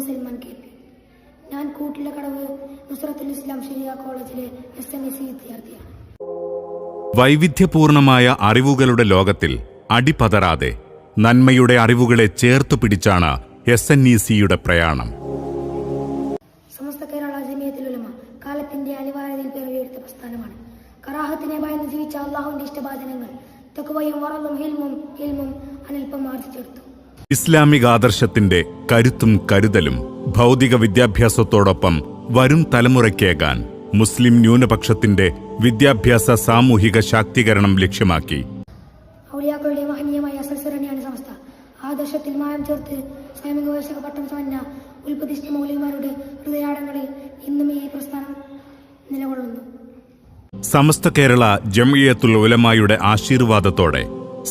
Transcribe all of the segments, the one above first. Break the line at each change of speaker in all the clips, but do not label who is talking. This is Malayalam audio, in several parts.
മുഹമ്മദ് സൽമാൻ KP. ഞാൻ കൂട്ടിലക്കടവ് നുസ്രത്തുൽ ഇസ്ലാം ശരിയ കോളേജിലെ SNEC വിദ്യാർത്ഥിയാണ്.
വൈവിധ്യപൂർണമായ അറിവുകളുടെ ലോകത്തിൽ അടിപതറാതെ നന്മയുടെ അറിവുകളെ ചേർത്തു പിടിച്ചാണ് SNECയുടെ പ്രയാണം.
സമസ്ത കേരള ജമിയത്തുൽ ഉലമ കാലത്തിന്റെ അനിവാര്യതയിൽ പിറവിയെടുത്ത പ്രസ്ഥാനമാണ്. കറാഹത്തിനെ ഭയന്ന് ജീവിച്ച അള്ളാഹുവിന്റെ ഇഷ്ടഭാചനങ്ങൾ തഖ്വയും വറലും ഹിൽമും അനിൽപ്പം ആർജിച്ചെടുത്തു.
ഇസ്ലാമിക ആദർശത്തിന്റെ കരുത്തും കരുതലും ഭൗതിക വിദ്യാഭ്യാസത്തോടൊപ്പം വരും തലമുറയ്ക്കേകാൻ മുസ്ലിം ന്യൂനപക്ഷത്തിന്റെ വിദ്യാഭ്യാസ സാമൂഹിക ശാക്തീകരണം ലക്ഷ്യമാക്കി
ഔലിയാക്കളുടെ മഹനീയമായ സൽസരണിയാണ് സമസ്ത. ആദർശത്തിൽ മായം ചേർത്ത് സ്വയം ഗവേഷക പട്ടം സമന്യ ഉൽപ്പതിഷ്ഠ മൗലികമാരുടെ ഹൃദയാടങ്ങളിൽ ഇന്നും ഈ പ്രസ്ഥാനം നിലകൊള്ളുന്നു.
സമസ്ത കേരള ജംഇയ്യത്തുൽ ഉലമായുടെ ആശീർവാദത്തോടെ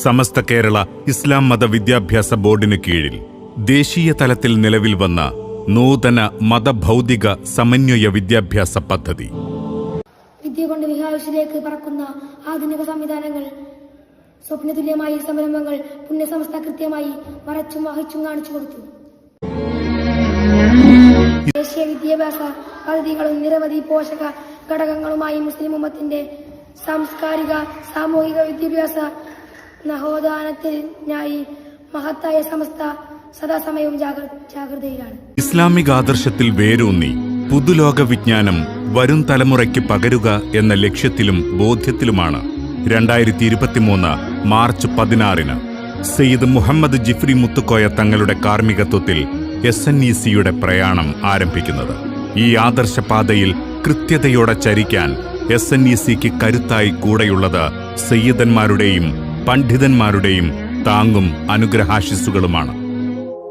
സമസ്ത കേരള ഇസ്ലാം മത വിദ്യാഭ്യാസ ബോർഡിന് കീഴിൽ ദേശീയ തലത്തിൽ നിലവിൽ വന്ന നൂതന മതഭൗതിക സമന്വയ വിദ്യാഭ്യാസ പദ്ധതി.
വിദ്യ കൊണ്ട് വിഹായുഷിലേക്ക് പറക്കുന്ന ആധുനിക സംവിധാനങ്ങൾ, സ്വപ്നതുല്യമായ സംരംഭങ്ങൾ പുണ്യസംസ്ഥ കൃത്യമായി വരച്ചും വഹിച്ചും കാണിച്ചു കൊടുത്തു. ദേശീയ വിദ്യാഭ്യാസ പദ്ധതികളും നിരവധി പോഷക ഘടകങ്ങളുമായി മുസ്ലിം ഉമ്മത്തിന്റെ സാംസ്കാരിക സാമൂഹിക വിദ്യാഭ്യാസ നവോത്ഥാനത്തിനായി മഹത്തായ സമസ്ത സദാസമയവും ജാഗ്രതയിലാണ്.
ഇസ്ലാമിക ആദർശത്തിൽ വേരൂന്നി പുതുലോക വിജ്ഞാനം വരും തലമുറയ്ക്ക് പകരുക എന്ന ലക്ഷ്യത്തിലും ബോധ്യത്തിലുമാണ് 2023 മാർച്ച് 16 സയ്യിദ് മുഹമ്മദ് ജിഫ്രി മുത്തുക്കോയ തങ്ങളുടെ കാർമ്മികത്വത്തിൽ SNECയുടെ പ്രയാണം ആരംഭിക്കുന്നത്. ഈ ആദർശപാതയിൽ കൃത്യതയോടെ ചരിക്കാൻ SNECക്ക് കരുത്തായി കൂടെയുള്ളത് സയ്യിദന്മാരുടെയും പണ്ഡിതന്മാരുടെയും താങ്ങും അനുഗ്രഹാശിസ്സുകളുമാണ്.